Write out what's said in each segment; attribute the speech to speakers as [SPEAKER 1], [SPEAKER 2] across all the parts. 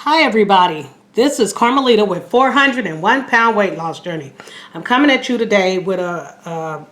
[SPEAKER 1] Hi everybody, this is Carmelita with 401 pound weight loss journey. I'm coming at you today with a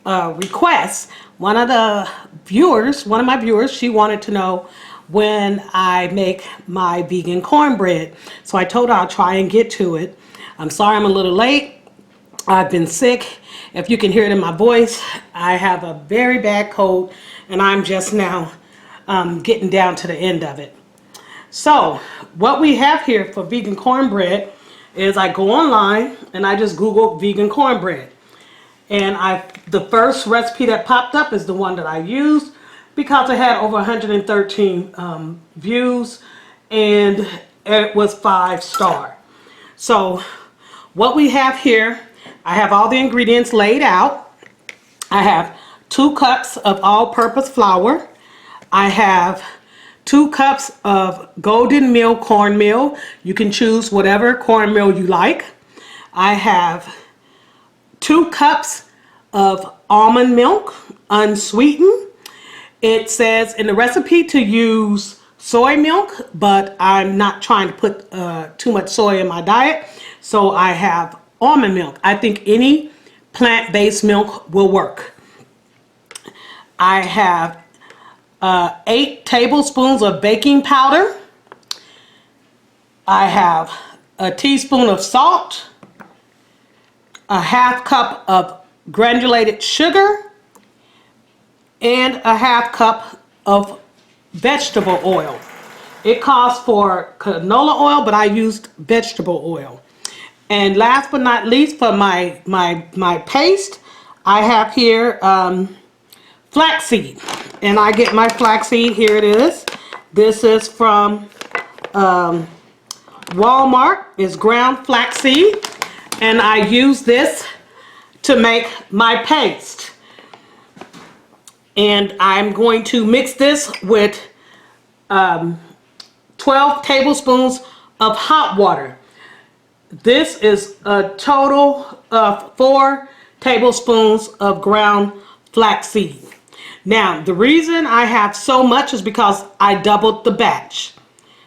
[SPEAKER 1] request. One of my viewers, she wanted to know when I make my vegan cornbread. So I told her I'll try and get to it. I'm sorry I'm a little late. I've been sick. If you can hear it in my voice, I have a very bad cold and I'm just now getting down to the end of it. So what we have here for vegan cornbread is I go online and I just Google vegan cornbread. And the first recipe that popped up is the one that I used because it had over 113 views and it was 5-star. So what we have here, I have all the ingredients laid out. I have 2 cups of all-purpose flour. I have 2 cups of golden meal cornmeal. You can choose whatever cornmeal you like. I have 2 cups of almond milk, unsweetened. It says in the recipe to use soy milk, but I'm not trying to put too much soy in my diet, so I have almond milk. I think any plant-based milk will work. I have 8 tablespoons of baking powder. I have a teaspoon of salt, a ½ cup of granulated sugar, and a ½ cup of vegetable oil. It calls for canola oil, but I used vegetable oil. And last but not least, for my paste, I have here flaxseed. And I get my flaxseed, here it is. This is from Walmart. It's Ground Flax Seed. And I use this to make my paste. And I'm going to mix this with 12 tablespoons of hot water. This is a total of 4 tablespoons of ground flaxseed. Now, the reason I have so much is because I doubled the batch.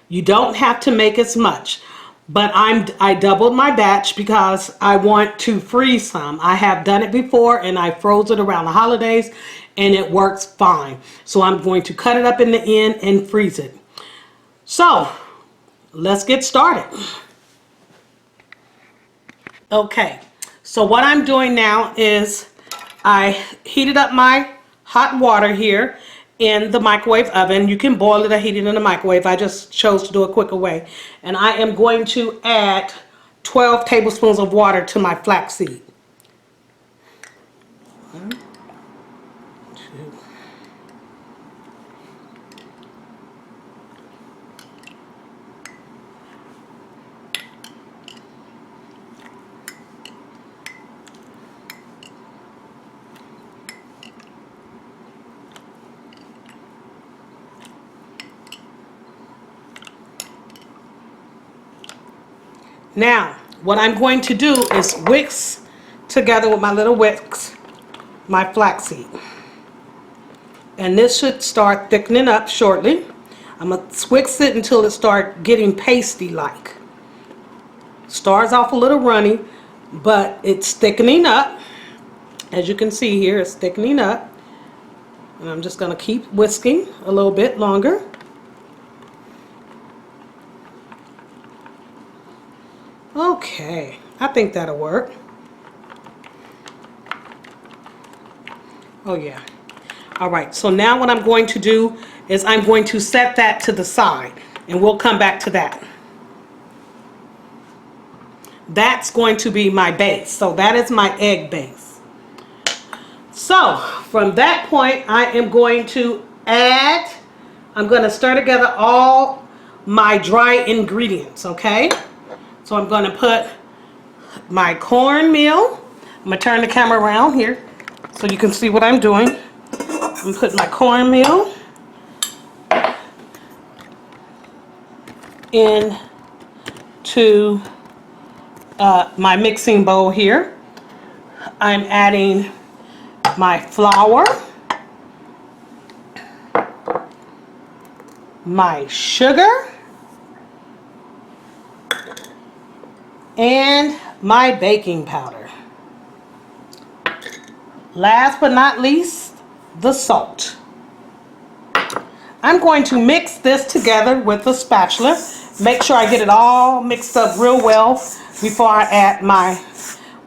[SPEAKER 1] You don't have to make as much, but I doubled my batch because I want to freeze some. I have done it before and I froze it around the holidays and it works fine. So I'm going to cut it up in the end and freeze it. So, let's get started. Okay, so what I'm doing now is I heated up my hot water here in the microwave oven. You can boil it or heat it in the microwave. I just chose to do a quicker way. And I am going to add 12 tablespoons of water to my flaxseed. 1, 2. Now, what I'm going to do is whisk together with my little whisks my flaxseed. And this should start thickening up shortly. I'm going to whisk it until it starts getting pasty-like. Starts off a little runny, but it's thickening up. As you can see here, it's thickening up. And I'm just going to keep whisking a little bit longer. Okay, I think that'll work. Oh yeah. All right, so now what I'm going to do is I'm going to set that to the side and we'll come back to that. That's going to be my base. So that is my egg base. So from that point, I am going to I'm going to stir together all my dry ingredients, okay? So I'm going to put my cornmeal. I'm going to turn the camera around here so you can see what I'm doing. I'm going to put my cornmeal into my mixing bowl here. I'm adding my flour, my sugar, and my baking powder. Last but not least, the salt. I'm going to mix this together with a spatula. Make sure I get it all mixed up real well before I add my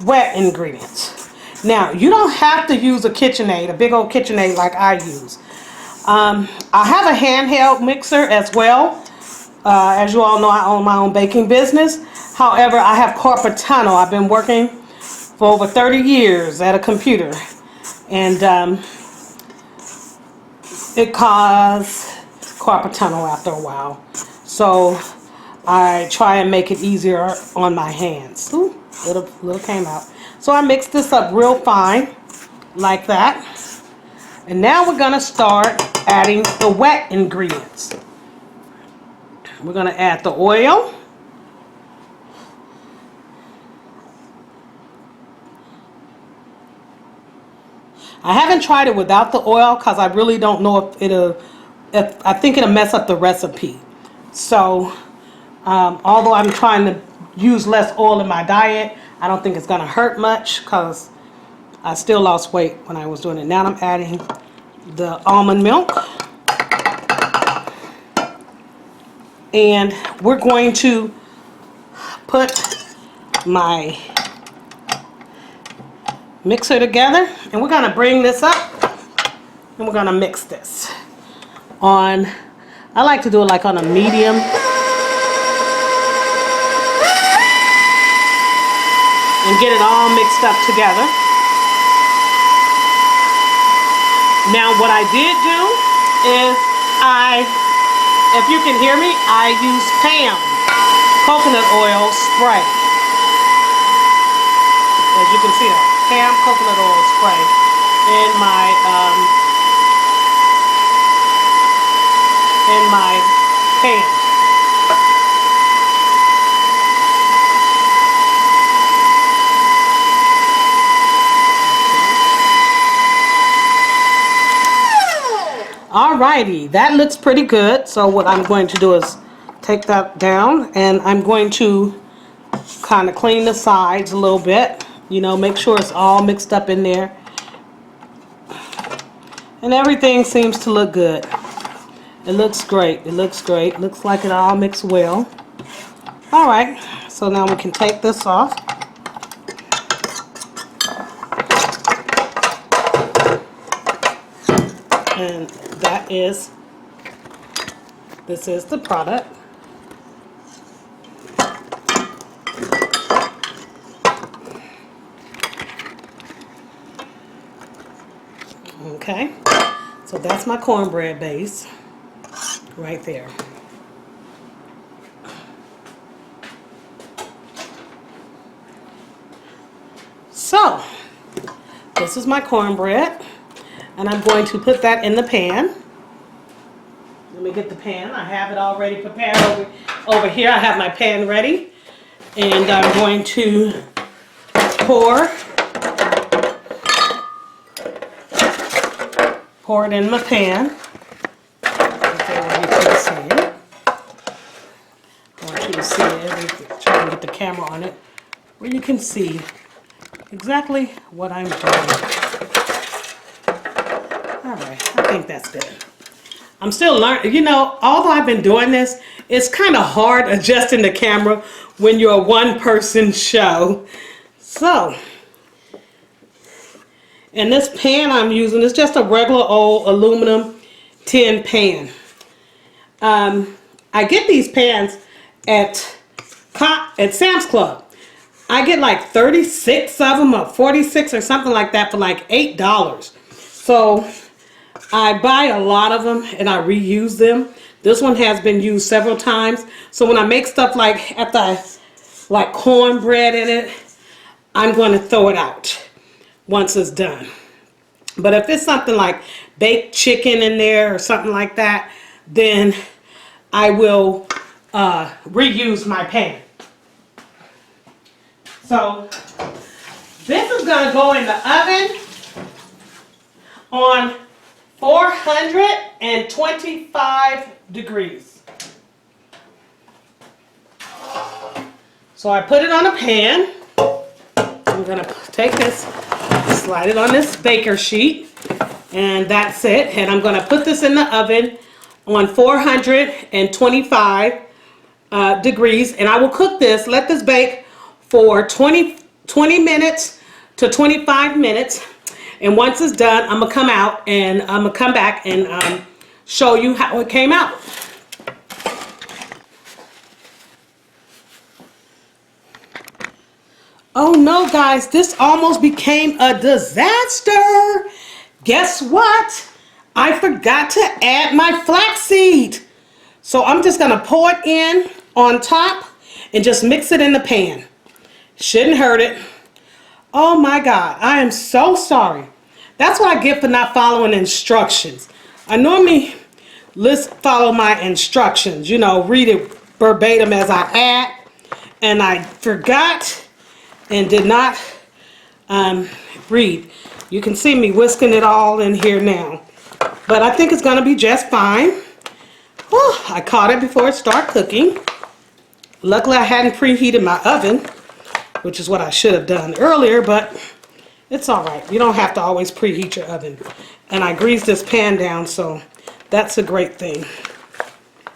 [SPEAKER 1] wet ingredients. Now, you don't have to use a KitchenAid, a big old KitchenAid like I use. I have a handheld mixer as well. As you all know, I own my own baking business. However, I have carpal tunnel. I've been working for over 30 years at a computer. And it caused carpal tunnel after a while. So I try and make it easier on my hands. Ooh, little came out. So I mix this up real fine, like that. And now we're gonna start adding the wet ingredients. We're gonna add the oil. I haven't tried it without the oil because I really don't know if I think it'll mess up the recipe. So, although I'm trying to use less oil in my diet, I don't think it's gonna hurt much because I still lost weight when I was doing it. Now I'm adding the almond milk. And we're going to put my mixer together, and we're going to bring this up and we're going to mix this on, I like to do it like on a medium. And get it all mixed up together. Now what I did do is if you can hear me, I use Pam coconut oil spray. As you can see that, Pam coconut oil spray in my pan. Alrighty, that looks pretty good. So what I'm going to do is take that down, and I'm going to kind of clean the sides a little bit. You know, make sure it's all mixed up in there. And everything seems to look good. It looks great. It looks great. Looks like it all mixed well. Alright, so now we can take this off. And this is the product. Okay, so that's my cornbread base right there. So, this is my cornbread, and I'm going to put that in the pan. Let me get the pan. I have it already prepared over here. I have my pan ready, and I'm going to pour it in my pan. Okay, where you can see it. I want you to see it. Try to get the camera on it, where you can see exactly what I'm doing. Alright, I think that's good. I'm still learning. You know, although I've been doing this, it's kind of hard adjusting the camera when you're a one-person show. So, and this pan I'm using is just a regular old aluminum tin pan. I get these pans at Sam's Club. I get like 36 of them, or 46 or something like that, for like $8. So I buy a lot of them and I reuse them. This one has been used several times. So when I make stuff like like cornbread in it, I'm going to throw it out once it's done. But if it's something like baked chicken in there or something like that, then I will reuse my pan. So this is going to go in the oven on 425 degrees. So I put it on a pan. I'm gonna take this, slide it on this baker sheet, and that's it. And I'm gonna put this in the oven on 425 degrees, and I will cook this, let this bake for 20 minutes to 25 minutes. And once it's done, I'm gonna come out and I'm gonna come back and show you how it came out. Oh no, guys, this almost became a disaster. Guess what? I forgot to add my flaxseed. So I'm just gonna pour it in on top and just mix it in the pan. Shouldn't hurt it. Oh my God, I am so sorry. That's what I get for not following instructions. I normally follow my instructions, you know, read it verbatim as I add, and I forgot and did not read. You can see me whisking it all in here now. But I think it's gonna be just fine. Whew, I caught it before it started cooking. Luckily I hadn't preheated my oven, which is what I should have done earlier, but it's all right. You don't have to always preheat your oven. And I greased this pan down, so that's a great thing.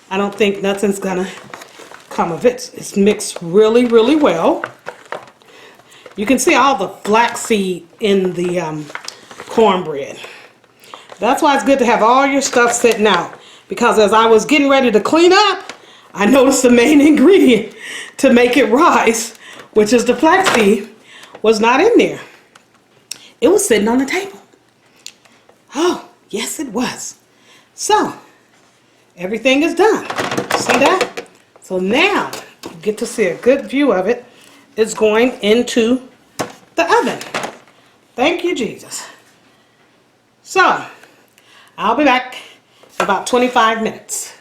[SPEAKER 1] I don't think nothing's gonna come of it. It's mixed really, really well. You can see all the flaxseed in the cornbread. That's why it's good to have all your stuff sitting out. Because as I was getting ready to clean up, I noticed the main ingredient to make it rise, which is the flaxseed, was not in there. It was sitting on the table. Oh, yes it was. So, everything is done. See that? So now, you get to see a good view of it. It's going into the oven. Thank you, Jesus. So, I'll be back in about 25 minutes.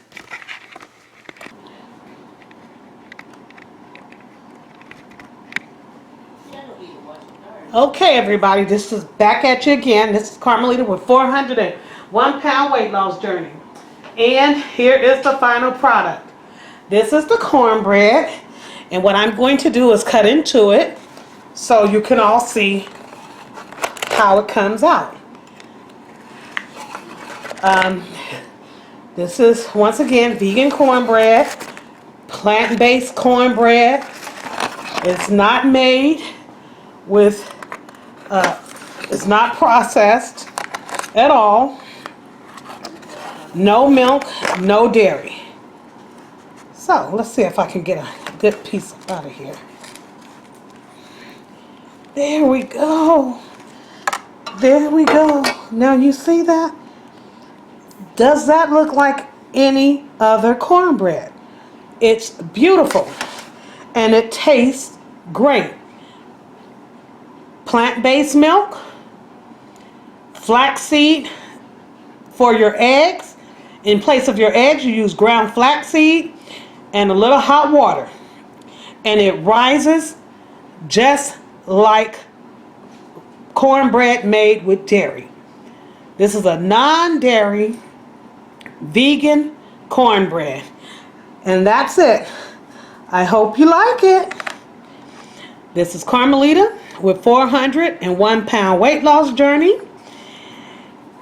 [SPEAKER 1] Okay, everybody, this is back at you again. This is Carmelita with 401 pound weight loss journey. And here is the final product. This is the cornbread. And what I'm going to do is cut into it so you can all see how it comes out. This is, once again, vegan cornbread, plant-based cornbread. It's not made with, it's not processed at all. No milk, no dairy. So, let's see if I can get a good piece out of here. There we go. There we go. Now you see that? Does that look like any other cornbread? It's beautiful and it tastes great. Plant-based milk, flaxseed for your eggs. In place of your eggs, you use ground flaxseed and a little hot water, and it rises just like cornbread made with dairy. This is a non-dairy vegan cornbread, and that's it. I hope you like it. This is Carmelita with 401 pound weight loss journey.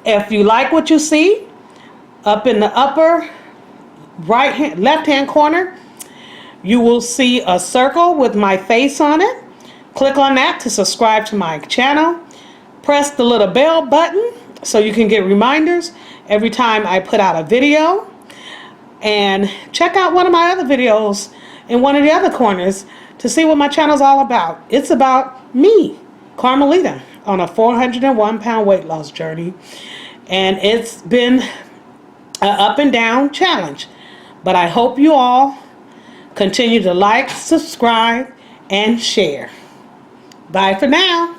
[SPEAKER 1] If you like what you see, up in the upper left hand corner, you will see a circle with my face on it. Click on that to subscribe to my channel. Press the little bell button so you can get reminders every time I put out a video. And check out one of my other videos in one of the other corners to see what my channel is all about. It's about me, Carmelita, on a 401 pound weight loss journey. And it's been an up and down challenge. But I hope you all continue to like, subscribe, and share. Bye for now.